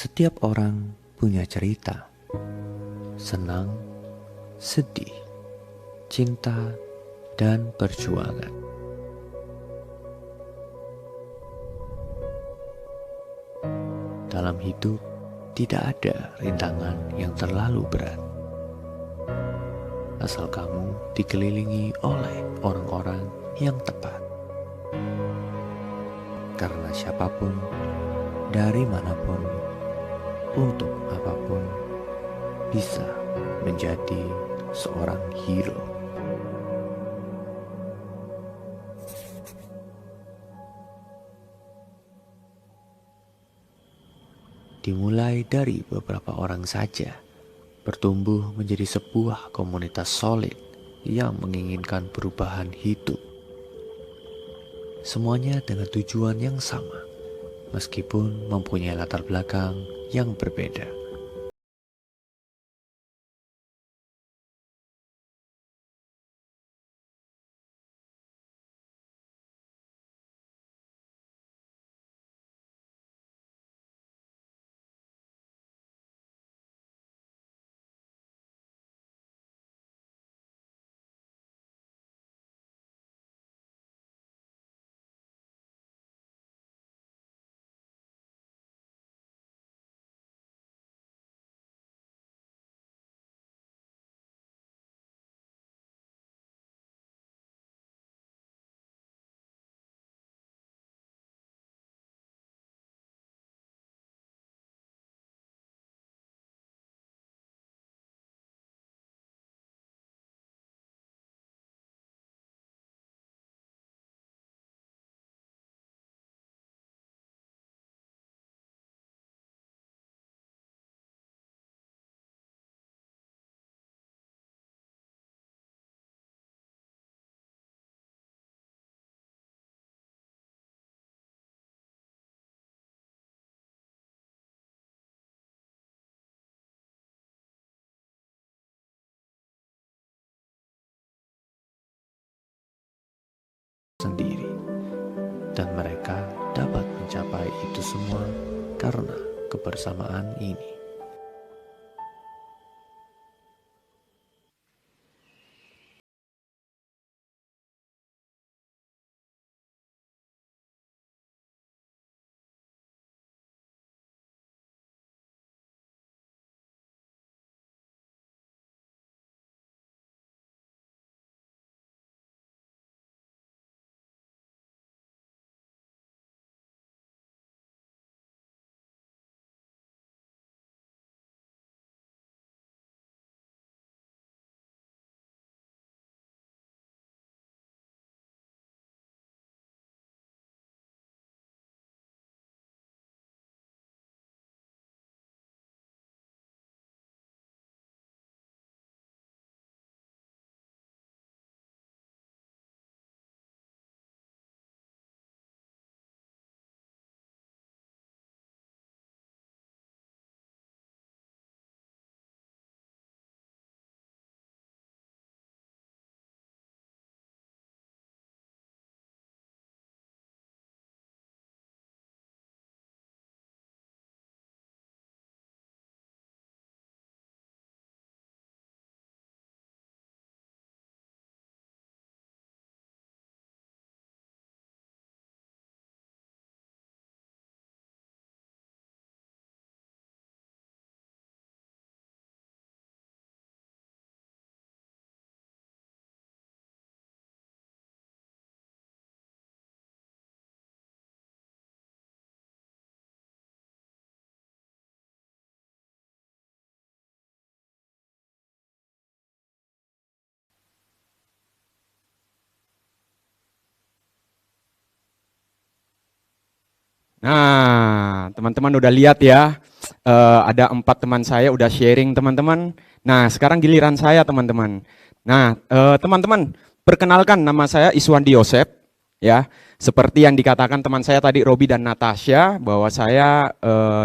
Setiap orang punya cerita, senang, sedih, cinta, dan perjuangan. Dalam hidup, tidak ada rintangan yang terlalu berat. Asal kamu dikelilingi oleh orang-orang yang tepat. Karena siapapun, dari manapun, untuk apapun, bisa menjadi seorang hero. Dimulai dari beberapa orang saja, bertumbuh menjadi sebuah komunitas solid yang menginginkan perubahan hidup. Semuanya dengan tujuan yang sama, meskipun mempunyai latar belakang yang berbeda. Sendiri, dan mereka dapat mencapai itu semua karena kebersamaan ini. Nah, teman-teman udah lihat ya, ada 4 teman saya udah sharing teman-teman. Nah, sekarang giliran saya teman-teman. Nah, teman-teman, perkenalkan nama saya Iswandi Yosep, ya. Seperti yang dikatakan teman saya tadi, Robi dan Natasha, bahwa saya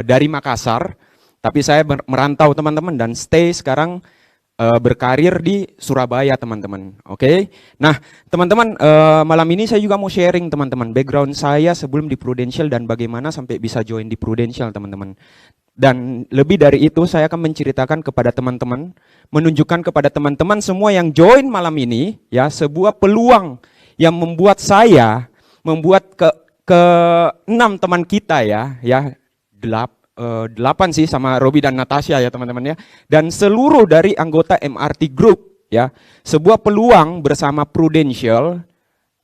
dari Makassar, tapi saya merantau teman-teman dan stay sekarang berkarir di Surabaya teman-teman. Oke. Nah, teman-teman, malam ini saya juga mau sharing teman-teman background saya sebelum di Prudential dan bagaimana sampai bisa join di Prudential teman-teman. Dan lebih dari itu saya akan menceritakan kepada teman-teman, menunjukkan kepada teman-teman semua yang join malam ini ya sebuah peluang yang membuat saya, membuat ke 6 teman kita delapan sih sama Robi dan Natasha ya teman-teman ya, dan seluruh dari anggota MRT Group ya, sebuah peluang bersama Prudential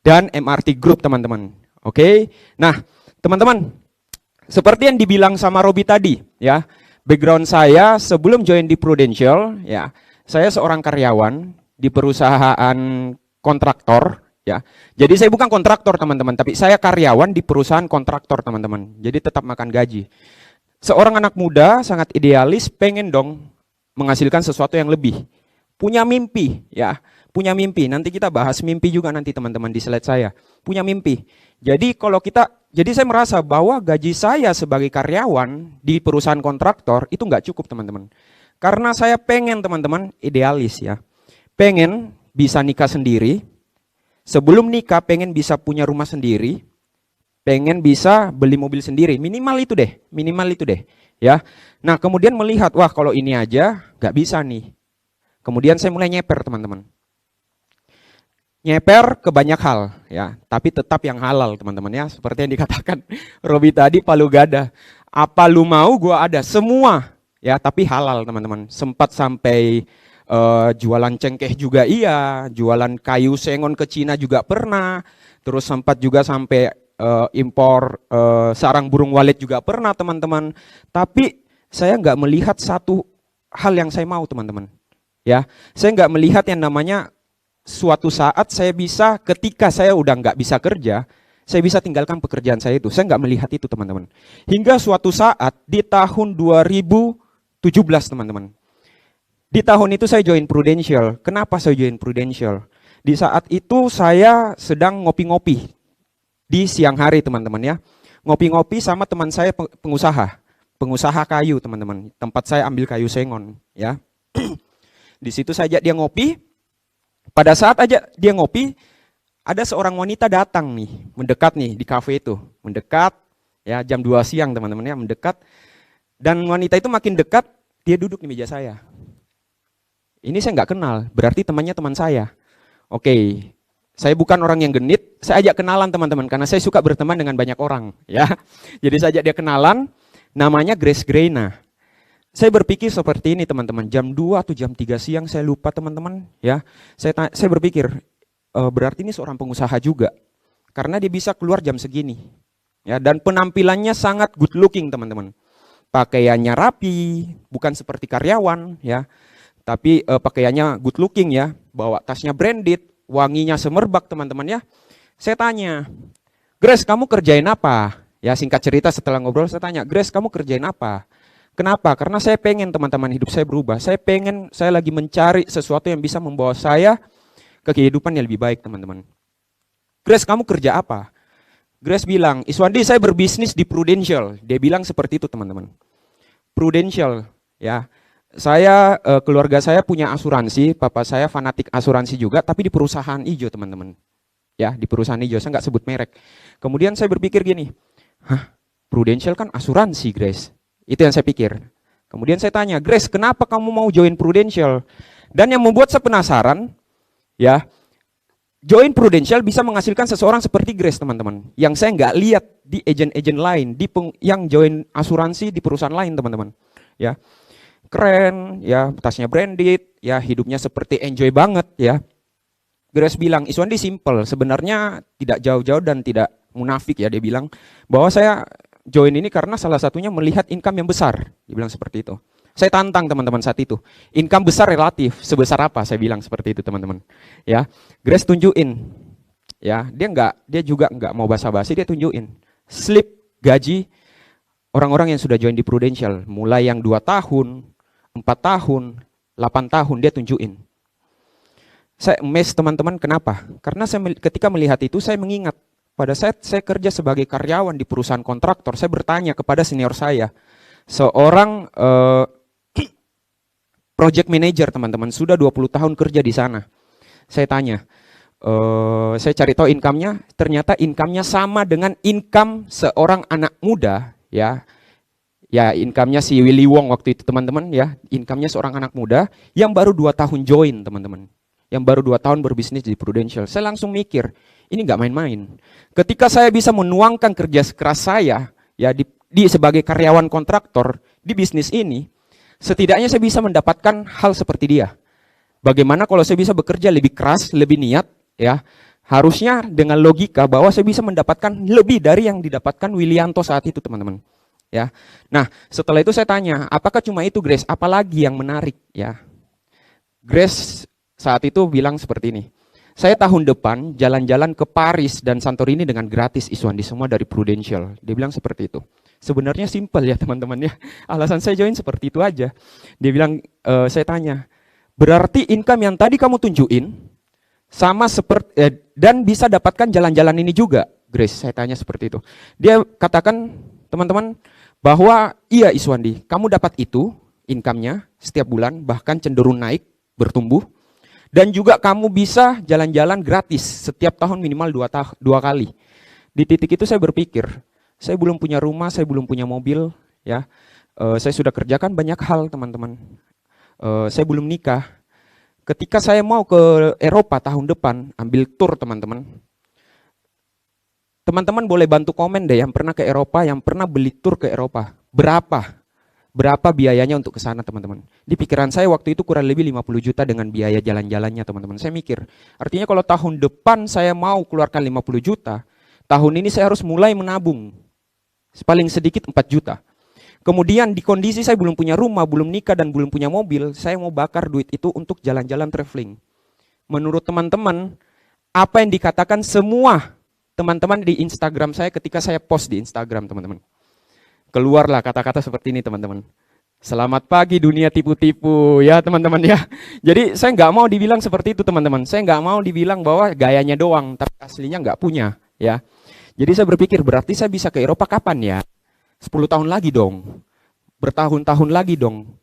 dan MRT Group teman-teman. Oke, nah teman-teman, seperti yang dibilang sama Robi tadi, ya, background saya sebelum join di Prudential, ya, saya seorang karyawan di perusahaan kontraktor, ya. Jadi saya bukan kontraktor teman-teman, tapi saya karyawan di perusahaan kontraktor teman-teman. Jadi tetap makan gaji. Seorang anak muda sangat idealis, pengen dong menghasilkan sesuatu yang lebih. Punya mimpi, ya, punya mimpi. Nanti kita bahas mimpi juga nanti teman-teman di slide saya. Punya mimpi. Jadi saya merasa bahwa gaji saya sebagai karyawan di perusahaan kontraktor itu nggak cukup teman-teman. Karena saya pengen teman-teman idealis ya. Pengen bisa nikah sendiri. Sebelum nikah pengen bisa punya rumah sendiri. Pengen bisa beli mobil sendiri. Minimal itu deh. Ya. Nah kemudian melihat, wah kalau ini aja nggak bisa nih. Kemudian saya mulai nyeper teman-teman. Nyeper ke banyak hal ya, tapi tetap yang halal teman-teman ya, seperti yang dikatakan Robi tadi, palu gada. Apa lu mau gua ada semua ya, tapi halal teman-teman. Sempat sampai jualan cengkeh juga iya, jualan kayu sengon ke Cina juga pernah. Terus sempat juga sampai impor sarang burung walet juga pernah teman-teman. Tapi saya nggak melihat satu hal yang saya mau teman-teman. Ya, saya nggak melihat yang namanya suatu saat saya bisa, ketika saya udah nggak bisa kerja, saya bisa tinggalkan pekerjaan saya itu. Saya nggak melihat itu teman-teman. Hingga suatu saat di tahun 2017 teman-teman. Di tahun itu saya join Prudential. Kenapa saya join Prudential? Di saat itu saya sedang ngopi-ngopi di siang hari teman-teman ya. Ngopi-ngopi sama teman saya pengusaha kayu teman-teman. Tempat saya ambil kayu sengon ya. Di situ saya ajak dia ngopi. Pada saat aja dia ngopi, ada seorang wanita datang nih, mendekat nih di kafe itu, mendekat ya jam 2 siang teman-teman ya, mendekat. Dan wanita itu makin dekat, dia duduk di meja saya. Ini saya nggak kenal, berarti temannya teman saya. Oke, saya bukan orang yang genit, saya ajak kenalan teman-teman, karena saya suka berteman dengan banyak orang ya. Jadi saya ajak dia kenalan, namanya Grace Greina. Saya berpikir seperti ini teman-teman, jam 2 atau jam 3 siang saya lupa teman-teman ya. Saya berpikir berarti ini seorang pengusaha juga. Karena dia bisa keluar jam segini. Ya, dan penampilannya sangat good looking teman-teman. Pakaiannya rapi, bukan seperti karyawan ya. Tapi pakaiannya good looking ya, bawa tasnya branded, wanginya semerbak teman-teman ya. Saya tanya, "Grace, kamu kerjain apa?" Ya, singkat cerita setelah ngobrol saya tanya, "Grace, kamu kerjain apa?" Kenapa? Karena saya pengen teman-teman hidup saya berubah. Saya lagi mencari sesuatu yang bisa membawa saya ke kehidupan yang lebih baik teman-teman. Grace, kamu kerja apa? Grace bilang, Iswandi saya berbisnis di Prudential. Dia bilang seperti itu teman-teman. Prudential ya. Saya, keluarga saya punya asuransi, papa saya fanatik asuransi juga, tapi di perusahaan hijau teman-teman. Ya, di perusahaan hijau, saya nggak sebut merek. Kemudian saya berpikir gini, Prudential kan asuransi Grace. Itu yang saya pikir. Kemudian saya tanya, Grace, kenapa kamu mau join Prudential? Dan yang membuat saya penasaran, ya, join Prudential bisa menghasilkan seseorang seperti Grace, teman-teman. Yang saya nggak lihat di agen-agen lain, yang join asuransi di perusahaan lain, teman-teman. Ya, keren, ya, tasnya branded, ya, hidupnya seperti enjoy banget, ya. Grace bilang, Iswandi simple, sebenarnya tidak jauh-jauh dan tidak munafik ya, dia bilang bahwa saya join ini karena salah satunya melihat income yang besar. Dia bilang seperti itu. Saya tantang teman-teman saat itu. Income besar relatif, sebesar apa? Saya bilang seperti itu teman-teman. Ya, Grace tunjukin. Ya, dia juga nggak mau basa-basi, dia tunjukin. Slip gaji orang-orang yang sudah join di Prudential. Mulai yang 2 tahun, 4 tahun, 8 tahun, dia tunjukin. Saya amazed teman-teman, kenapa? Karena ketika melihat itu, saya mengingat. Pada saat saya kerja sebagai karyawan di perusahaan kontraktor, saya bertanya kepada senior saya, seorang project manager teman-teman, sudah 20 tahun kerja di sana. Saya tanya, saya cari tahu income-nya, ternyata income-nya sama dengan income seorang anak muda ya, Ya, income-nya si Willy Wong waktu itu teman-teman ya, income-nya seorang anak muda yang baru 2 tahun join teman-teman. Yang baru 2 tahun berbisnis di Prudential. Saya langsung mikir, ini nggak main-main. Ketika saya bisa menuangkan kerja keras saya ya di sebagai karyawan kontraktor di bisnis ini, setidaknya saya bisa mendapatkan hal seperti dia. Bagaimana kalau saya bisa bekerja lebih keras, lebih niat ya? Harusnya dengan logika bahwa saya bisa mendapatkan lebih dari yang didapatkan Willianto saat itu, teman-teman. Ya. Nah, setelah itu saya tanya, apakah cuma itu, Grace? Apalagi yang menarik, ya? Grace saat itu bilang seperti ini. Saya tahun depan jalan-jalan ke Paris dan Santorini dengan gratis, Iswandi, semua dari Prudential. Dia bilang seperti itu. Sebenarnya simpel ya, teman-teman ya. Alasan saya join seperti itu aja. Dia bilang, saya tanya, berarti income yang tadi kamu tunjukin sama seperti dan bisa dapatkan jalan-jalan ini juga, Grace? Saya tanya seperti itu. Dia katakan, teman-teman, bahwa iya Iswandi, kamu dapat itu income-nya setiap bulan, bahkan cenderung naik, bertumbuh, dan juga kamu bisa jalan-jalan gratis setiap tahun minimal 2 kali. Di titik itu saya berpikir, saya belum punya rumah, saya belum punya mobil, ya, saya sudah kerjakan banyak hal, teman-teman. Saya belum nikah. Ketika saya mau ke Eropa tahun depan, ambil tour, teman-teman. Teman-teman boleh bantu komen deh yang pernah ke Eropa, yang pernah beli tour ke Eropa. Berapa biayanya untuk ke sana, teman-teman? Di pikiran saya waktu itu kurang lebih 50 juta dengan biaya jalan-jalannya, teman-teman. Saya mikir, artinya kalau tahun depan saya mau keluarkan 50 juta, tahun ini saya harus mulai menabung. Paling sedikit 4 juta. Kemudian di kondisi saya belum punya rumah, belum nikah, dan belum punya mobil, saya mau bakar duit itu untuk jalan-jalan traveling. Menurut teman-teman, apa yang dikatakan semua teman-teman di Instagram saya ketika saya post di Instagram, teman-teman. Keluarlah kata-kata seperti ini, teman-teman. Selamat pagi dunia tipu-tipu, ya teman-teman ya. Jadi saya nggak mau dibilang seperti itu, teman-teman. Saya nggak mau dibilang bahwa gayanya doang, tapi aslinya nggak punya, ya. Jadi saya berpikir, berarti saya bisa ke Eropa kapan ya? 10 tahun lagi dong. Bertahun-tahun lagi dong.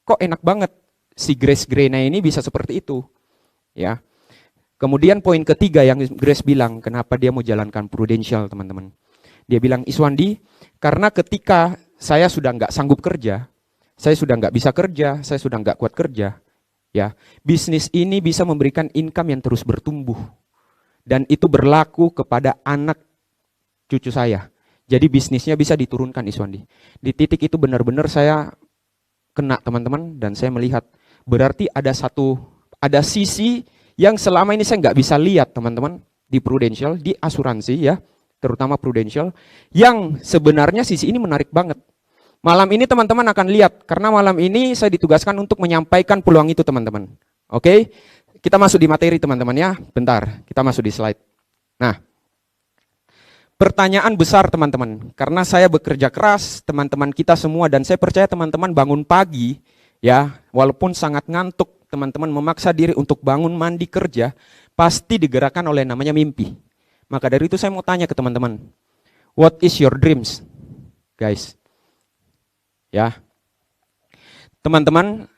Kok enak banget si Grace Grena ini bisa seperti itu, ya. Kemudian poin ketiga yang Grace bilang, kenapa dia mau jalankan Prudential, teman-teman. Dia bilang, Iswandi, karena ketika saya sudah nggak sanggup kerja, saya sudah nggak bisa kerja, saya sudah nggak kuat kerja, ya, bisnis ini bisa memberikan income yang terus bertumbuh. Dan itu berlaku kepada anak cucu saya. Jadi bisnisnya bisa diturunkan, Iswandi. Di titik itu benar-benar saya kena, teman-teman, dan saya melihat, berarti ada sisi yang selama ini saya nggak bisa lihat, teman-teman, di Prudential, di asuransi ya, terutama Prudential, yang sebenarnya sisi ini menarik banget. Malam ini teman-teman akan lihat, karena malam ini saya ditugaskan untuk menyampaikan peluang itu, teman-teman. Oke, kita masuk di materi, teman-teman ya. Bentar, kita masuk di slide. Nah, pertanyaan besar, teman-teman, karena saya bekerja keras, teman-teman kita semua, dan saya percaya teman-teman bangun pagi, ya, walaupun sangat ngantuk, teman-teman memaksa diri untuk bangun, mandi, kerja, pasti digerakkan oleh namanya mimpi. Maka dari itu saya mau tanya ke teman-teman, what is your dreams, guys? Ya, teman-teman,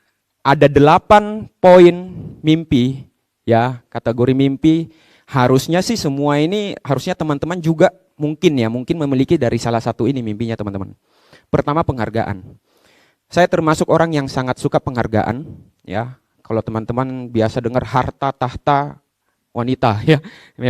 ada 8 poin mimpi, ya, kategori mimpi. Harusnya sih semua ini, harusnya teman-teman juga mungkin memiliki dari salah satu ini mimpinya, teman-teman. Pertama, penghargaan. Saya termasuk orang yang sangat suka penghargaan, ya. Kalau teman-teman biasa dengar harta, tahta, wanita, ya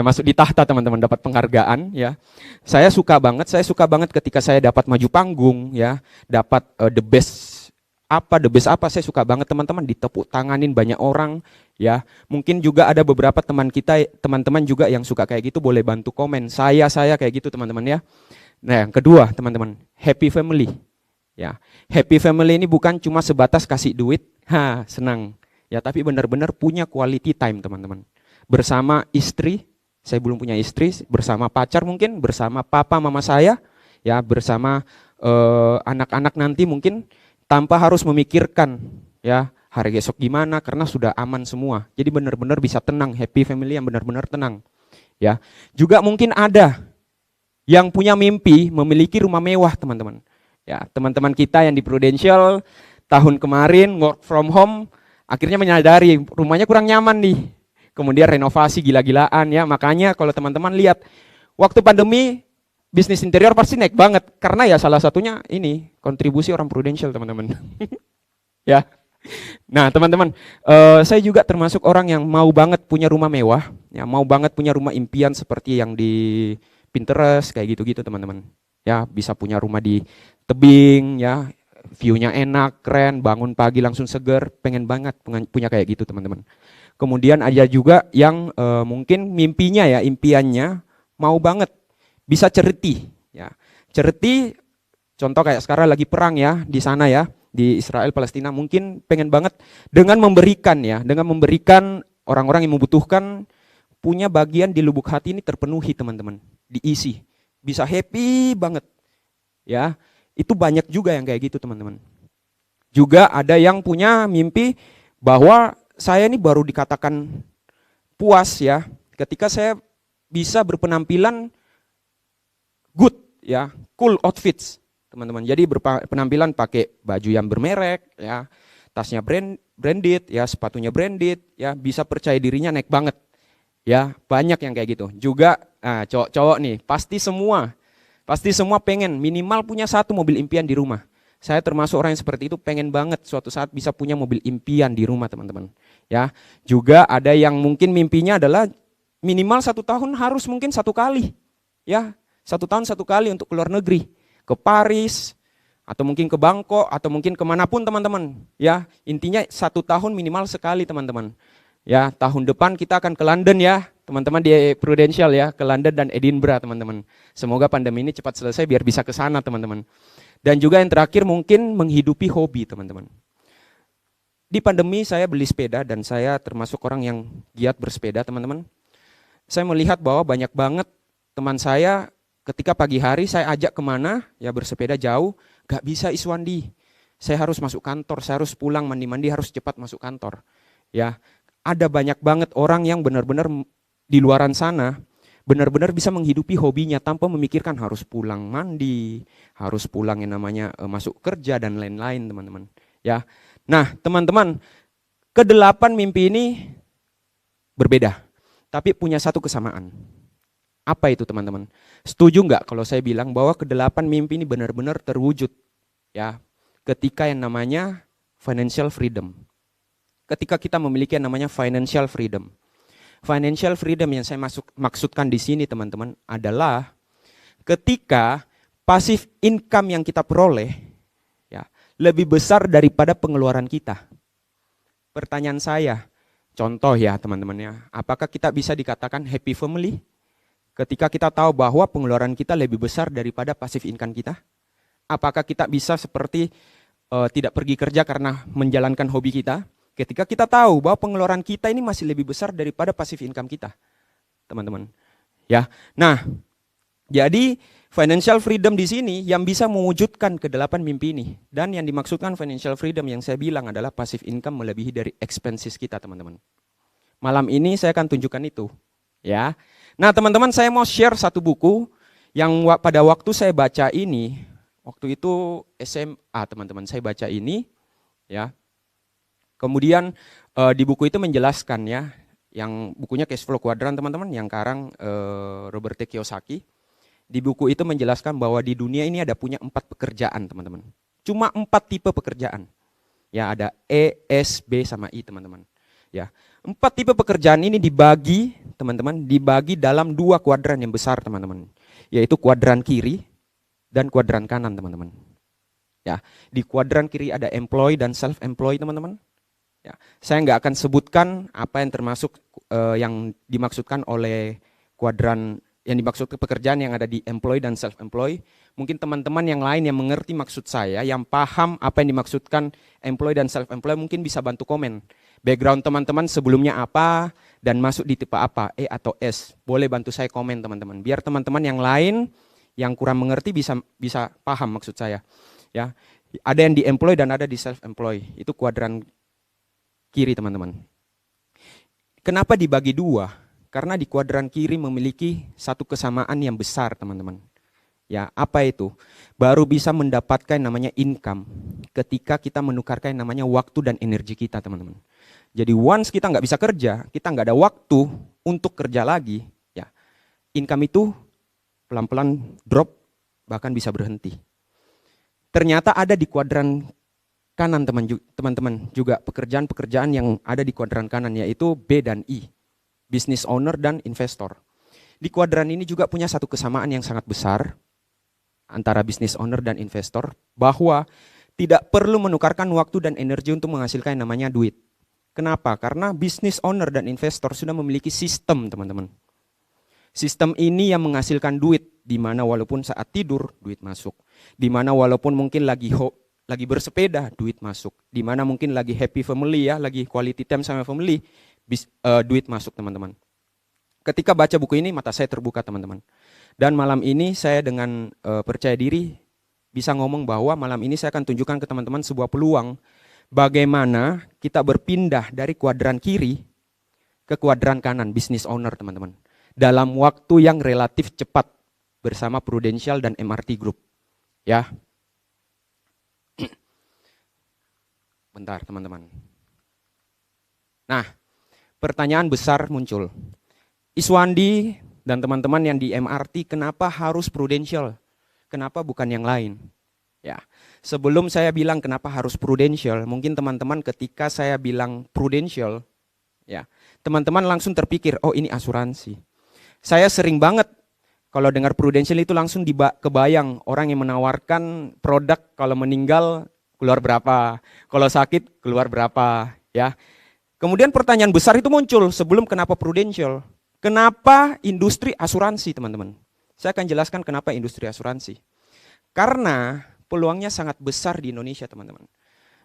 masuk di tahta, teman-teman, dapat penghargaan, ya. Saya suka banget ketika saya dapat maju panggung, ya, dapat the best apa, saya suka banget, teman-teman, ditepuk tanganin banyak orang, ya. Mungkin juga ada beberapa teman-teman juga yang suka kayak gitu, boleh bantu komen, saya kayak gitu, teman-teman ya. Nah, yang kedua, teman-teman, happy family. Ya, happy family ini bukan cuma sebatas kasih duit, senang. Ya, tapi benar-benar punya quality time, teman-teman. Bersama istri, saya belum punya istri, bersama pacar mungkin, bersama papa mama saya, ya, bersama anak-anak nanti mungkin, tanpa harus memikirkan, ya, hari esok gimana, karena sudah aman semua. Jadi benar-benar bisa tenang, happy family yang benar-benar tenang. Ya, juga mungkin ada yang punya mimpi memiliki rumah mewah, teman-teman. Ya, teman-teman kita yang di Prudential tahun kemarin work from home, akhirnya menyadari rumahnya kurang nyaman nih. Kemudian renovasi gila-gilaan, ya. Makanya kalau teman-teman lihat waktu pandemi bisnis interior pasti naik banget karena ya salah satunya ini kontribusi orang Prudential teman-teman. Ya. Nah teman-teman, saya juga termasuk orang yang mau banget punya rumah mewah, ya mau banget punya rumah impian seperti yang di Pinterest kayak gitu-gitu teman-teman. Ya bisa punya rumah di tebing, ya view-nya enak, keren, bangun pagi langsung seger, pengen banget punya kayak gitu teman-teman. Kemudian ada juga yang mungkin mimpinya ya, impiannya mau banget bisa charity, ya charity. Contoh kayak sekarang lagi perang ya di sana ya, di Israel Palestina, mungkin pengen banget dengan memberikan ya, dengan memberikan orang-orang yang membutuhkan, punya bagian di lubuk hati ini terpenuhi teman-teman, diisi, bisa happy banget ya. Itu banyak juga yang kayak gitu teman-teman. Juga ada yang punya mimpi bahwa saya ini baru dikatakan puas ya ketika saya bisa berpenampilan good ya, cool outfits teman-teman. Jadi berpenampilan pakai baju yang bermerek ya, tasnya branded ya, sepatunya branded ya, bisa percaya dirinya naik banget ya. Banyak yang kayak gitu. Juga cowok-cowok nih pasti semua pengen minimal punya satu mobil impian di rumah. Saya termasuk orang yang seperti itu, pengen banget suatu saat bisa punya mobil impian di rumah teman-teman ya. Juga ada yang mungkin mimpinya adalah minimal 1 tahun harus mungkin 1 kali ya, 1 tahun 1 kali untuk keluar negeri, ke Paris atau mungkin ke Bangkok atau mungkin kemanapun teman-teman ya. Intinya 1 tahun minimal sekali teman-teman ya. Tahun depan kita akan ke London ya teman-teman, di Prudential ya, ke London dan Edinburgh teman-teman. Semoga pandemi ini cepat selesai biar bisa ke sana teman-teman. Dan juga yang terakhir mungkin menghidupi hobi teman-teman. Di pandemi saya beli sepeda dan saya termasuk orang yang giat bersepeda teman-teman. Saya melihat bahwa banyak banget teman saya ketika pagi hari saya ajak kemana ya bersepeda jauh, gak bisa Iswandi. Saya harus masuk kantor, saya harus pulang mandi-mandi, harus cepat masuk kantor. Ya, ada banyak banget orang yang benar-benar di luaran sana benar-benar bisa menghidupi hobinya tanpa memikirkan harus pulang mandi, harus pulang yang namanya masuk kerja dan lain-lain teman-teman. Ya, nah teman-teman, ke-8 mimpi ini berbeda, tapi punya satu kesamaan. Apa itu teman-teman? Setuju nggak kalau saya bilang bahwa ke-8 mimpi ini benar-benar terwujud ya ketika yang namanya financial freedom. Ketika kita memiliki yang namanya financial freedom. Financial freedom yang saya maksudkan di sini teman-teman adalah ketika passive income yang kita peroleh ya lebih besar daripada pengeluaran kita. Pertanyaan saya, contoh ya teman-teman ya, apakah kita bisa dikatakan happy family ketika kita tahu bahwa pengeluaran kita lebih besar daripada passive income kita? Apakah kita bisa seperti tidak pergi kerja karena menjalankan hobi kita? Ketika kita tahu bahwa pengeluaran kita ini masih lebih besar daripada passive income kita, teman-teman. Ya, nah, jadi financial freedom di sini yang bisa mewujudkan ke-8 mimpi ini. Dan yang dimaksudkan financial freedom yang saya bilang adalah passive income melebihi dari expenses kita, teman-teman. Malam ini saya akan tunjukkan itu. Ya, nah teman-teman saya mau share satu buku yang pada waktu saya baca ini, waktu itu SMA teman-teman, saya baca ini, ya. Kemudian di buku itu menjelaskan ya, yang bukunya Cash Flow Quadrant teman-teman, yang karang Robert T. Kiyosaki. Di buku itu menjelaskan bahwa di dunia ini ada punya 4 pekerjaan teman-teman. Cuma 4 tipe pekerjaan. Ya ada E, S, B sama I teman-teman. Ya 4 tipe pekerjaan ini dibagi teman-teman, dibagi dalam 2 kuadran yang besar teman-teman. Yaitu kuadran kiri dan kuadran kanan teman-teman. Ya di kuadran kiri ada employee dan self-employed teman-teman. Ya, saya nggak akan sebutkan apa yang termasuk yang dimaksudkan oleh kuadran yang dimaksud pekerjaan yang ada di employee dan self-employed. Mungkin teman-teman yang lain yang mengerti maksud saya, yang paham apa yang dimaksudkan employee dan self-employed mungkin bisa bantu komen. Background teman-teman sebelumnya apa dan masuk di tipe apa, E atau S. Boleh bantu saya komen teman-teman. Biar teman-teman yang lain yang kurang mengerti bisa paham maksud saya. Ya, ada yang di employee dan ada di self-employed. Itu kuadran kiri teman-teman. Kenapa dibagi 2? Karena di kuadran kiri memiliki satu kesamaan yang besar teman-teman. Ya, apa itu? Baru bisa mendapatkan namanya income ketika kita menukarkan namanya waktu dan energi kita teman-teman. Jadi once kita nggak bisa kerja, kita nggak ada waktu untuk kerja lagi, ya income itu pelan-pelan drop, bahkan bisa berhenti. Ternyata ada di kuadran kanan teman-teman juga pekerjaan-pekerjaan yang ada di kuadran kanan, yaitu B dan I, business owner dan investor. Di kuadran ini juga punya satu kesamaan yang sangat besar antara business owner dan investor, bahwa tidak perlu menukarkan waktu dan energi untuk menghasilkan yang namanya duit. Kenapa? Karena business owner dan investor sudah memiliki sistem, teman-teman. Sistem ini yang menghasilkan duit, di mana walaupun saat tidur, duit masuk. Di mana walaupun mungkin lagi bersepeda, duit masuk. Di mana mungkin lagi happy family ya, lagi quality time sama family, duit masuk, teman-teman. Ketika baca buku ini, mata saya terbuka, teman-teman. Dan malam ini saya dengan percaya diri bisa ngomong bahwa malam ini saya akan tunjukkan ke teman-teman sebuah peluang bagaimana kita berpindah dari kuadran kiri ke kuadran kanan, business owner, teman-teman. Dalam waktu yang relatif cepat bersama Prudential dan MRT Group. Ya. Bentar, teman-teman. Nah, pertanyaan besar muncul. Iswandi dan teman-teman yang di MRT, kenapa harus Prudential? Kenapa bukan yang lain? Ya, sebelum saya bilang kenapa harus Prudential, mungkin teman-teman ketika saya bilang Prudential, ya, teman-teman langsung terpikir, oh ini asuransi. Saya sering banget kalau dengar Prudential itu langsung kebayang orang yang menawarkan produk kalau meninggal keluar berapa, kalau sakit keluar berapa, ya. Kemudian pertanyaan besar itu muncul sebelum kenapa Prudential. Kenapa industri asuransi, teman-teman? Saya akan jelaskan kenapa industri asuransi. Karena peluangnya sangat besar di Indonesia, teman-teman.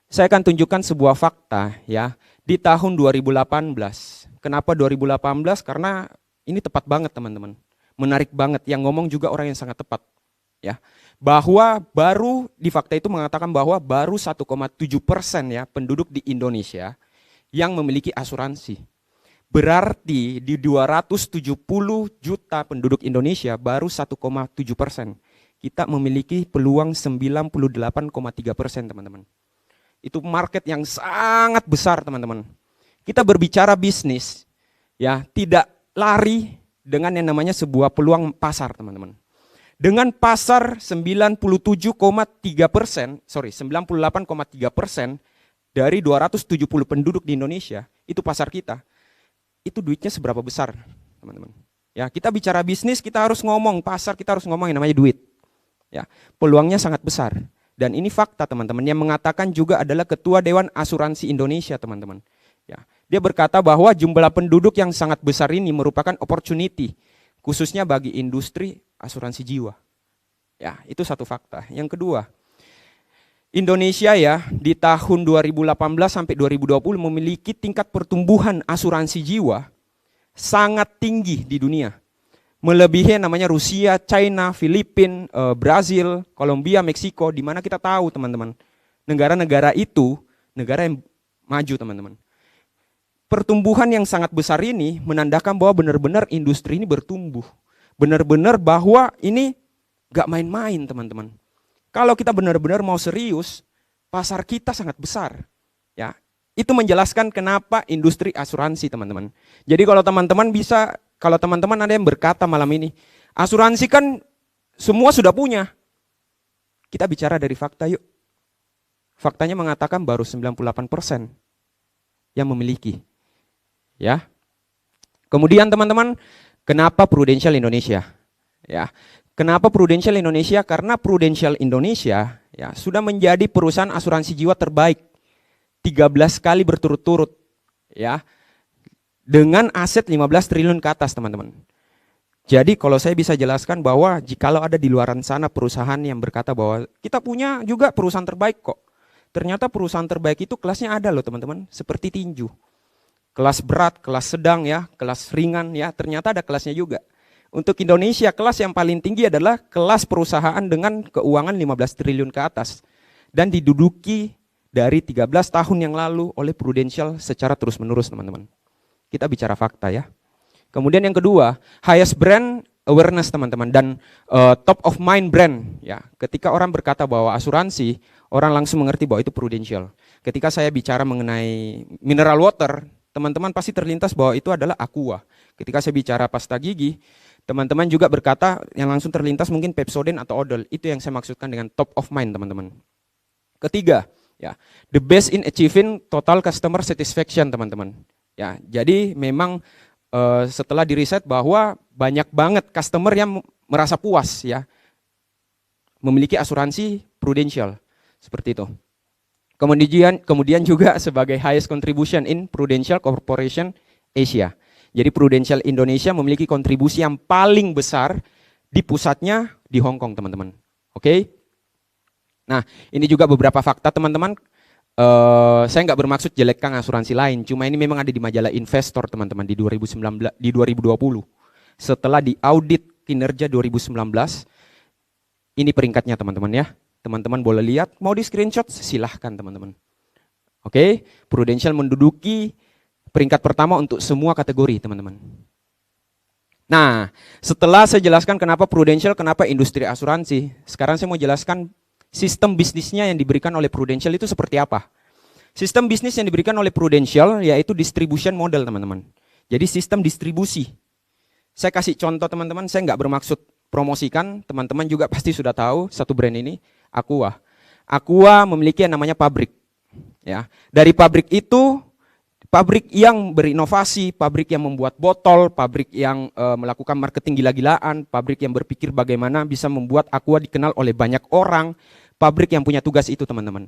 Saya akan tunjukkan sebuah fakta ya di tahun 2018. Kenapa 2018? Karena ini tepat banget, teman-teman. Menarik banget, yang ngomong juga orang yang sangat tepat. Ya, bahwa baru di fakta itu mengatakan bahwa baru 1,7% ya penduduk di Indonesia yang memiliki asuransi. Berarti di 270 juta penduduk Indonesia baru 1,7%. Kita memiliki peluang 98,3%, teman-teman. Itu market yang sangat besar, teman-teman. Kita berbicara bisnis, ya tidak lari dengan yang namanya sebuah peluang pasar, teman-teman. Dengan pasar 98,3% dari 270 penduduk di Indonesia, itu pasar kita. Itu duitnya seberapa besar, teman-teman. Ya, kita bicara bisnis, kita harus ngomong pasar, kita harus ngomong yang namanya duit. Ya, peluangnya sangat besar. Dan ini fakta, teman-teman, yang mengatakan juga adalah Ketua Dewan Asuransi Indonesia, teman-teman. Ya, dia berkata bahwa jumlah penduduk yang sangat besar ini merupakan opportunity, khususnya bagi industri asuransi jiwa. Ya, itu satu fakta. Yang kedua, Indonesia ya di tahun 2018 sampai 2020 memiliki tingkat pertumbuhan asuransi jiwa sangat tinggi di dunia. Melebihi namanya Rusia, China, Filipina, Brazil, Kolombia, Meksiko, di mana kita tahu, teman-teman. Negara-negara itu negara yang maju, teman-teman. Pertumbuhan yang sangat besar ini menandakan bahwa benar-benar industri ini bertumbuh. Benar-benar bahwa ini gak main-main, teman-teman. Kalau kita benar-benar mau serius, pasar kita sangat besar. Ya, itu menjelaskan kenapa industri asuransi, teman-teman. Jadi kalau teman-teman ada yang berkata malam ini, asuransi kan semua sudah punya. Kita bicara dari fakta yuk. Faktanya mengatakan baru 98% yang memiliki. Ya. Kemudian teman-teman, kenapa Prudential Indonesia? Ya. Kenapa Prudential Indonesia? Karena Prudential Indonesia ya sudah menjadi perusahaan asuransi jiwa terbaik 13 kali berturut-turut ya. Dengan aset 15 triliun ke atas, teman-teman. Jadi kalau saya bisa jelaskan bahwa jikalau ada di luar sana perusahaan yang berkata bahwa kita punya juga perusahaan terbaik kok. Ternyata perusahaan terbaik itu kelasnya ada loh, teman-teman, seperti tinju. Kelas berat, kelas sedang ya, kelas ringan ya, ternyata ada kelasnya juga. Untuk Indonesia, kelas yang paling tinggi adalah kelas perusahaan dengan keuangan 15 triliun ke atas. Dan diduduki dari 13 tahun yang lalu oleh Prudential secara terus-menerus, teman-teman. Kita bicara fakta ya. Kemudian yang kedua, highest brand awareness, teman-teman. Dan top of mind brand. Ya. Ketika orang berkata bahwa asuransi, orang langsung mengerti bahwa itu Prudential. Ketika saya bicara mengenai mineral water, teman-teman pasti terlintas bahwa itu adalah Aqua. Ketika saya bicara pasta gigi, Teman-teman juga berkata yang langsung terlintas mungkin Pepsodent atau Odol. Itu yang saya maksudkan dengan top of mind, teman-teman. Ketiga, ya, the best in achieving total customer satisfaction, teman-teman. Ya, jadi memang setelah diriset bahwa banyak banget customer yang merasa puas, ya, memiliki asuransi Prudential seperti itu. Kemudian juga sebagai highest contribution in Prudential Corporation Asia. Jadi Prudential Indonesia memiliki kontribusi yang paling besar di pusatnya di Hong Kong, teman-teman. Oke? Nah, ini juga beberapa fakta, teman-teman. Saya nggak bermaksud jelekkan asuransi lain, cuma ini memang ada di majalah Investor, teman-teman, di 2020. Setelah diaudit kinerja 2019, ini peringkatnya, teman-teman ya. Teman-teman boleh lihat, mau di screenshot silahkan, teman-teman. Oke, Prudential menduduki peringkat pertama untuk semua kategori, teman-teman. Nah, setelah saya jelaskan kenapa Prudential, kenapa industri asuransi, sekarang saya mau jelaskan sistem bisnisnya yang diberikan oleh Prudential itu seperti apa. Sistem bisnis yang diberikan oleh Prudential yaitu distribution model, teman-teman. Jadi sistem distribusi. Saya kasih contoh, teman-teman, saya nggak bermaksud promosikan, teman-teman juga pasti sudah tahu satu brand ini, Aqua. Aqua memiliki yang namanya pabrik. Ya, dari pabrik itu, pabrik yang berinovasi, pabrik yang membuat botol, pabrik yang melakukan marketing gila-gilaan, pabrik yang berpikir bagaimana bisa membuat Aqua dikenal oleh banyak orang, pabrik yang punya tugas itu, teman-teman.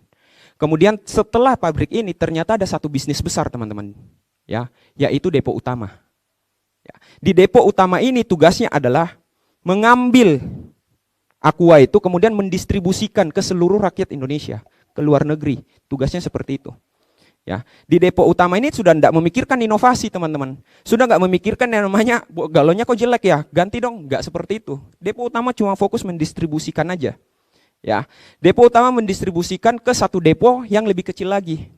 Kemudian setelah pabrik ini ternyata ada satu bisnis besar, teman-teman, ya, yaitu depo utama. Ya, di depo utama ini tugasnya adalah mengambil Aqua itu kemudian mendistribusikan ke seluruh rakyat Indonesia, ke luar negeri. Tugasnya seperti itu. Ya, di depo utama ini sudah tidak memikirkan inovasi, teman-teman. Sudah nggak memikirkan yang namanya galonnya kok jelek ya, ganti dong. Nggak seperti itu. Depo utama cuma fokus mendistribusikan aja. Ya, depo utama mendistribusikan ke satu depo yang lebih kecil lagi.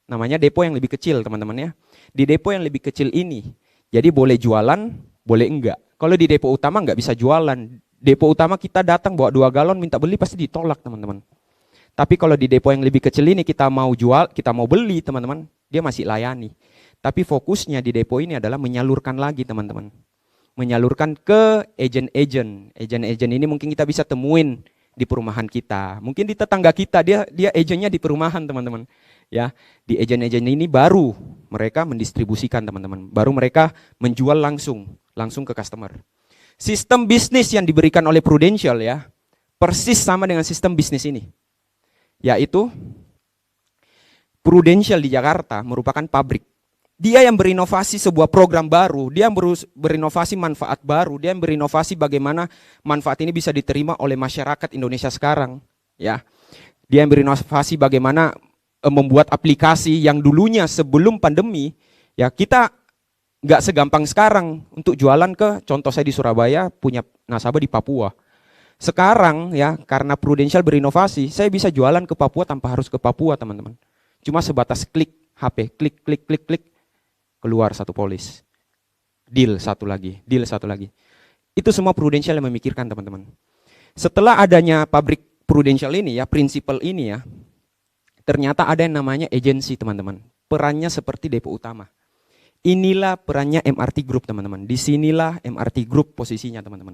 Namanya depo yang lebih kecil, teman-teman ya. Di depo yang lebih kecil ini, jadi boleh jualan, boleh enggak. Kalau di depo utama nggak bisa jualan. Depo utama kita datang bawa 2 galon minta beli pasti ditolak, teman-teman. Tapi kalau di depo yang lebih kecil ini kita mau jual, kita mau beli, teman-teman, dia masih layani. Tapi fokusnya di depo ini adalah menyalurkan lagi, teman-teman. Menyalurkan ke agen-agen. Agen-agen ini mungkin kita bisa temuin di perumahan kita. Mungkin di tetangga kita, dia agennya di perumahan, teman-teman. Ya, di agen-agen ini baru mereka mendistribusikan, teman-teman. Baru mereka menjual langsung ke customer. Sistem bisnis yang diberikan oleh Prudential ya, persis sama dengan sistem bisnis ini. Yaitu Prudential di Jakarta merupakan pabrik. Dia yang berinovasi sebuah program baru, dia yang berinovasi manfaat baru, dia yang berinovasi bagaimana manfaat ini bisa diterima oleh masyarakat Indonesia sekarang. Ya, dia yang berinovasi bagaimana membuat aplikasi yang dulunya sebelum pandemi, ya kita nggak segampang sekarang untuk jualan ke, contoh saya di Surabaya punya nasabah di Papua. Sekarang ya karena Prudential berinovasi, saya bisa jualan ke Papua tanpa harus ke Papua, teman-teman. Cuma sebatas klik HP, klik, keluar satu polis. Deal satu lagi. Itu semua Prudential yang memikirkan, teman-teman. Setelah adanya pabrik Prudential ini ya, prinsipal ini ya, ternyata ada yang namanya agensi, teman-teman. Perannya seperti depo utama. Inilah perannya MRT Group, teman-teman. Disinilah MRT Group posisinya, teman-teman.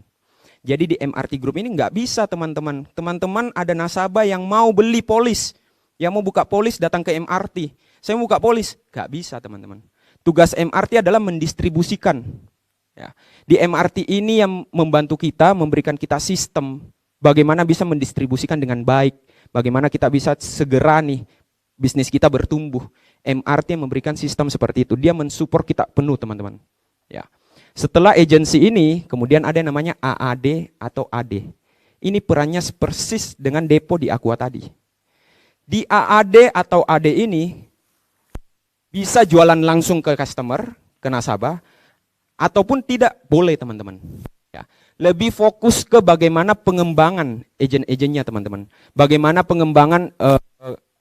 Jadi di MRT Group ini nggak bisa, teman-teman. Teman-teman ada nasabah yang mau beli polis, yang mau buka polis datang ke MRT. Saya mau buka polis, nggak bisa, teman-teman. Tugas MRT adalah mendistribusikan. Ya. Di MRT ini yang membantu kita, memberikan kita sistem bagaimana bisa mendistribusikan dengan baik, bagaimana kita bisa segera nih bisnis kita bertumbuh. MRT yang memberikan sistem seperti itu, dia mensupport kita penuh, teman-teman. Ya. Setelah agensi ini, kemudian ada yang namanya AAD atau AD. Ini perannya persis dengan depo di Aqua tadi. Di AAD atau AD ini bisa jualan langsung ke customer, ke nasabah, ataupun tidak boleh, teman-teman. Ya. Lebih fokus ke bagaimana pengembangan agen-agennya, teman-teman. Bagaimana pengembangan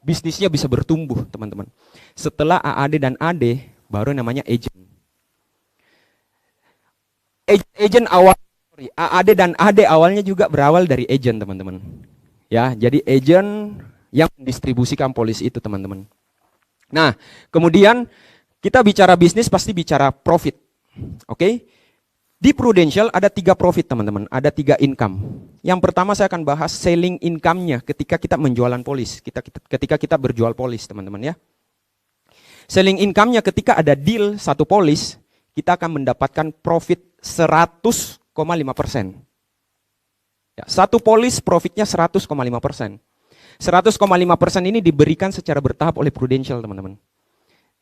bisnisnya bisa bertumbuh, teman-teman. Setelah AAD dan AD, baru namanya agent. Agent awal, AAD dan AD awalnya juga berawal dari agent, teman-teman. Ya, jadi agent yang mendistribusikan polis itu, teman-teman. Nah, kemudian kita bicara bisnis pasti bicara profit. Oke? Di Prudential ada 3 profit teman-teman, ada 3 income. Yang pertama saya akan bahas selling income-nya ketika kita menjualan polis, ketika kita berjual polis teman-teman ya. Selling income-nya ketika ada deal satu polis, kita akan mendapatkan profit 100,5%. Ya, satu polis profitnya 100,5%. 100,5% ini diberikan secara bertahap oleh Prudential teman-teman.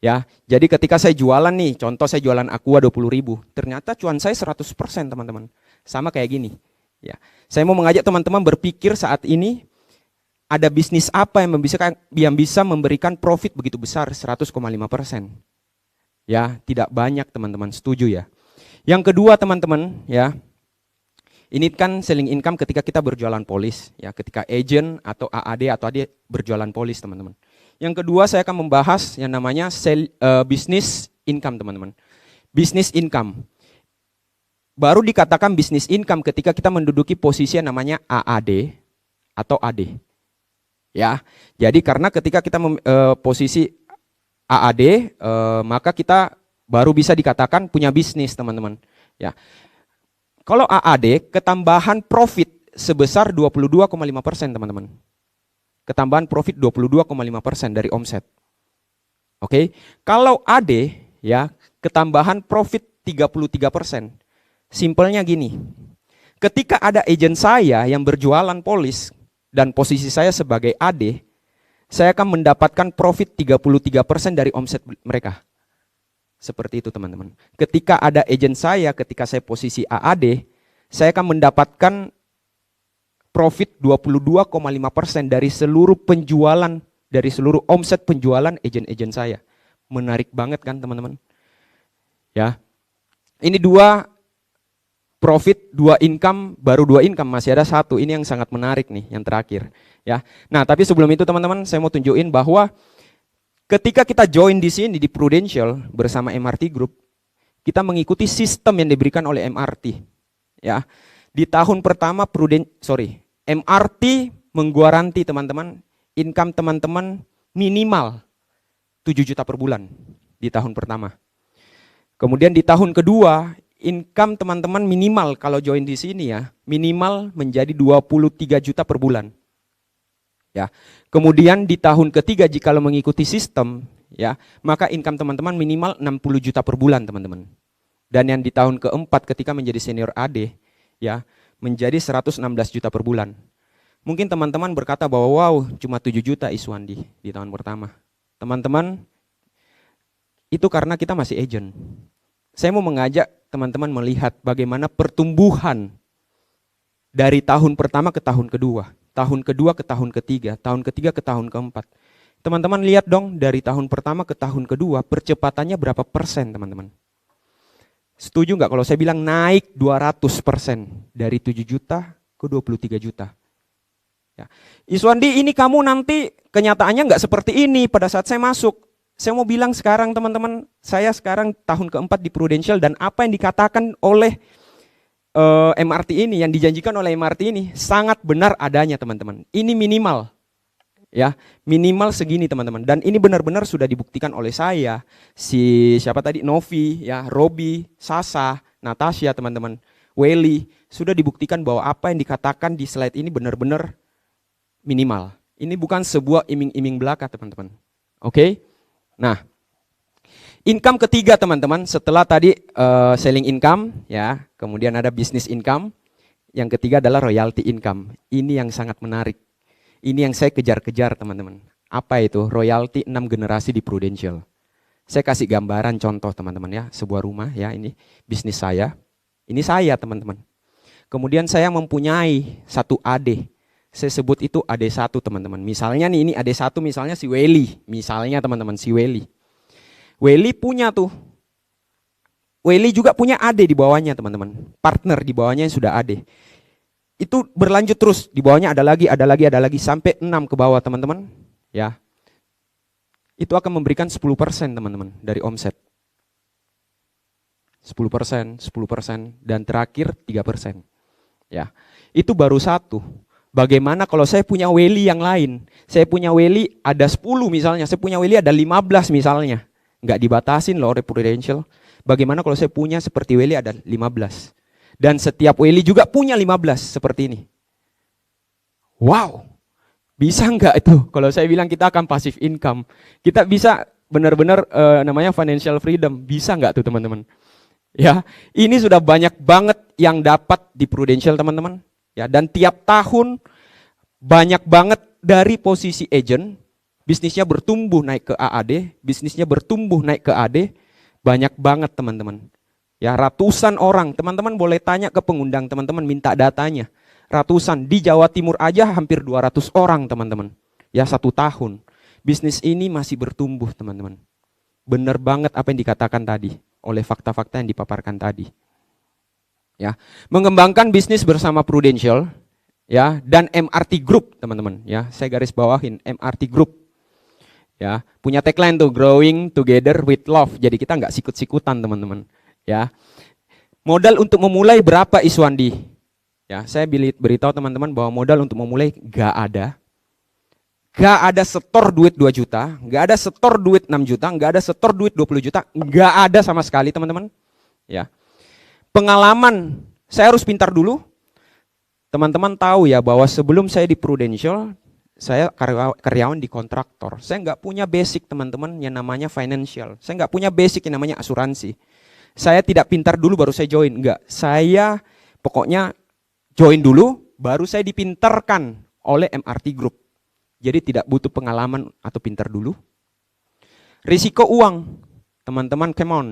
Ya, jadi ketika saya jualan nih, contoh saya jualan Aqua 20.000, ternyata cuan saya 100% teman-teman. Sama kayak gini. Ya, saya mau mengajak teman-teman berpikir saat ini ada bisnis apa yang bisa memberikan profit begitu besar 100,5%. Ya, tidak banyak teman-teman, setuju ya. Yang kedua teman-teman, ya. Ini kan selling income ketika kita berjualan polis, ya, ketika agent atau AAD atau AD berjualan polis teman-teman. Yang kedua saya akan membahas yang namanya business income teman-teman. Business income. Baru dikatakan business income ketika kita menduduki posisi yang namanya AAD atau AD. Ya, jadi karena ketika kita posisi AAD, maka kita baru bisa dikatakan punya bisnis teman-teman. Ya, kalau AAD ketambahan profit sebesar 22,5% teman-teman. Ketambahan profit 22,5% dari omset. Oke, kalau AD ya ketambahan profit 33%. Simpelnya gini, ketika ada agent saya yang berjualan polis dan posisi saya sebagai AD, saya akan mendapatkan profit 33% dari omset mereka. Seperti itu teman-teman. Ketika ada agent saya, ketika saya posisi AAD, saya akan mendapatkan profit 22,5% dari seluruh penjualan, dari seluruh omset penjualan agent-agent saya. Menarik banget kan teman-teman? Ya, ini 2 profit, 2 income, baru 2 income, masih ada 1. Ini yang sangat menarik nih, yang terakhir. Ya, nah tapi sebelum itu teman-teman, saya mau tunjukin bahwa ketika kita join di sini di Prudential bersama MRT Group, kita mengikuti sistem yang diberikan oleh MRT. Ya, di tahun pertama MRT menggaranti teman-teman, income teman-teman minimal 7 juta per bulan di tahun pertama. Kemudian di tahun kedua, income teman-teman minimal kalau join di sini ya, minimal menjadi 23 juta per bulan. Ya. Kemudian di tahun ketiga jika mengikuti sistem ya, maka income teman-teman minimal 60 juta per bulan teman-teman. Dan yang di tahun keempat ketika menjadi senior AD ya, menjadi 116 juta per bulan. Mungkin teman-teman berkata bahwa wow, cuma 7 juta Iswandi di tahun pertama. Teman-teman, itu karena kita masih agent. Saya mau mengajak teman-teman melihat bagaimana pertumbuhan dari tahun pertama ke tahun kedua, tahun kedua ke tahun ketiga, tahun ketiga ke tahun keempat. Teman-teman lihat dong dari tahun pertama ke tahun kedua, percepatannya berapa persen teman-teman? Setuju nggak kalau saya bilang naik 200% dari 7 juta ke 23 juta? Ya. Iswandi, ini kamu nanti kenyataannya nggak seperti ini pada saat saya masuk. Saya mau bilang sekarang teman-teman, saya sekarang tahun keempat di Prudential dan apa yang dikatakan oleh MRT ini, yang dijanjikan oleh MRT ini sangat benar adanya teman-teman. Ini minimal. Ya, minimal segini teman-teman, dan ini benar-benar sudah dibuktikan oleh saya, siapa tadi, Novi, ya, Robi, Sasa, Natasha teman-teman, Welly, sudah dibuktikan bahwa apa yang dikatakan di slide ini benar-benar minimal. Ini bukan sebuah iming-iming belaka teman-teman. Oke? Nah, income ketiga teman-teman, setelah tadi selling income, ya, kemudian ada business income, yang ketiga adalah royalty income. Ini yang sangat menarik. Ini yang saya kejar-kejar teman-teman. Apa itu? Royalty 6 generasi di Prudential. Saya kasih gambaran contoh teman-teman ya, sebuah rumah ya, ini bisnis saya. Ini saya teman-teman. Kemudian saya mempunyai satu AD. Saya sebut itu AD1 teman-teman. Misalnya nih, ini AD1 misalnya si Welly. Misalnya teman-teman si Welly. Welly punya tuh. Welly juga punya AD di bawahnya teman-teman. Partner di bawahnya yang sudah AD. Itu berlanjut terus, di bawahnya ada lagi sampai 6 ke bawah teman-teman, ya. Itu akan memberikan 10% teman-teman dari omset. 10%, dan terakhir 3%. Ya. Itu baru satu. Bagaimana kalau saya punya Welly yang lain? Saya punya Welly ada 10 misalnya, saya punya Welly ada 15 misalnya. Enggak dibatasin loh oleh Prudential. Bagaimana kalau saya punya seperti Welly ada 15? Dan setiap Weli juga punya 15 seperti ini. Wow, bisa nggak itu? Kalau saya bilang kita akan passive income, kita bisa benar-benar namanya financial freedom, bisa nggak tuh teman-teman? Ya, ini sudah banyak banget yang dapat di Prudential teman-teman. Ya, dan tiap tahun banyak banget dari posisi agent, bisnisnya bertumbuh naik ke AAD, bisnisnya bertumbuh naik ke AD, banyak banget teman-teman. Ya, ratusan orang, teman-teman boleh tanya ke pengundang, teman-teman minta datanya. Ratusan, di Jawa Timur aja hampir 200 orang teman-teman. Ya, 1 tahun. Bisnis ini masih bertumbuh teman-teman. Benar banget apa yang dikatakan tadi, oleh fakta-fakta yang dipaparkan tadi. Ya, mengembangkan bisnis bersama Prudential, ya, dan MRT Group teman-teman. Ya, saya garis bawahin MRT Group. Ya, punya tagline tuh, growing together with love. Jadi kita nggak sikut-sikutan teman-teman. Ya, modal untuk memulai berapa Iswandi? Ya, saya beritahu teman-teman bahwa modal untuk memulai nggak ada. Nggak ada setor duit 2 juta, nggak ada setor duit 6 juta, nggak ada setor duit 20 juta, nggak ada sama sekali teman-teman. Ya, pengalaman, saya harus pintar dulu. Teman-teman tahu ya bahwa sebelum saya di Prudential, saya karyawan di kontraktor. Saya nggak punya basic teman-teman yang namanya financial. Saya nggak punya basic yang namanya asuransi. Saya tidak pintar dulu baru saya join, enggak. Saya pokoknya join dulu, baru saya dipintarkan oleh MRT Group. Jadi tidak butuh pengalaman atau pintar dulu. Risiko uang, teman-teman come on.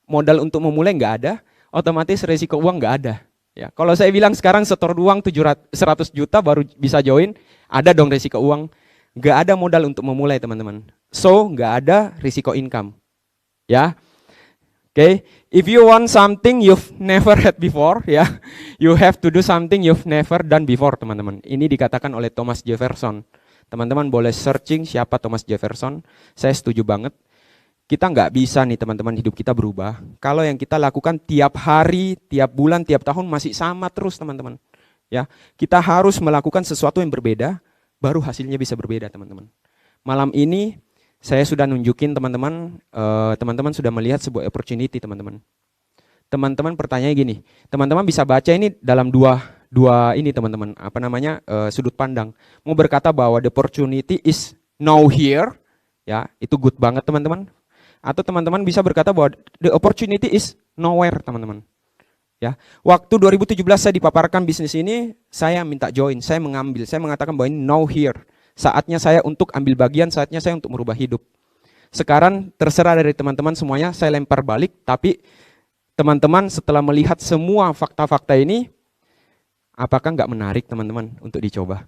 Modal untuk memulai enggak ada, otomatis risiko uang enggak ada. Ya, kalau saya bilang sekarang setor uang 100 juta baru bisa join, ada dong risiko uang. Enggak ada modal untuk memulai teman-teman. So, enggak ada risiko income. Ya. Okay, if you want something you've never had before, ya, you have to do something you've never done before, teman-teman. Ini dikatakan oleh Thomas Jefferson. Teman-teman boleh searching siapa Thomas Jefferson. Saya setuju banget. Kita nggak bisa nih teman-teman hidup kita berubah. Kalau yang kita lakukan tiap hari, tiap bulan, tiap tahun masih sama terus teman-teman. Ya, kita harus melakukan sesuatu yang berbeda, baru hasilnya bisa berbeda teman-teman. Malam ini saya sudah nunjukin teman-teman, teman-teman sudah melihat sebuah opportunity teman-teman. Teman-teman pertanyaannya gini, teman-teman bisa baca ini dalam dua ini teman-teman, apa namanya, sudut pandang. Mau berkata bahwa the opportunity is now here, ya itu good banget teman-teman. Atau teman-teman bisa berkata bahwa the opportunity is nowhere teman-teman. Ya, waktu 2017 saya dipaparkan bisnis ini, saya minta join, saya mengambil, saya mengatakan bahwa ini now here. Saatnya saya untuk ambil bagian, saatnya saya untuk merubah hidup. Sekarang terserah dari teman-teman semuanya, saya lempar balik, tapi teman-teman setelah melihat semua fakta-fakta ini, apakah nggak menarik teman-teman untuk dicoba?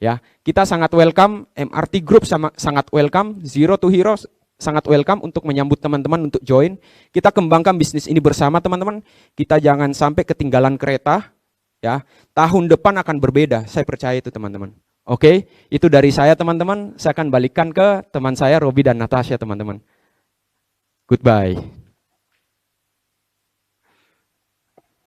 Ya, kita sangat welcome, MRT Group sangat welcome, Zero to Hero sangat welcome untuk menyambut teman-teman untuk join. Kita kembangkan bisnis ini bersama teman-teman. Kita jangan sampai ketinggalan kereta. Ya, tahun depan akan berbeda, saya percaya itu teman-teman. Oke, itu dari saya teman-teman. Saya akan balikkan ke teman saya Robi dan Natasha teman-teman. Goodbye.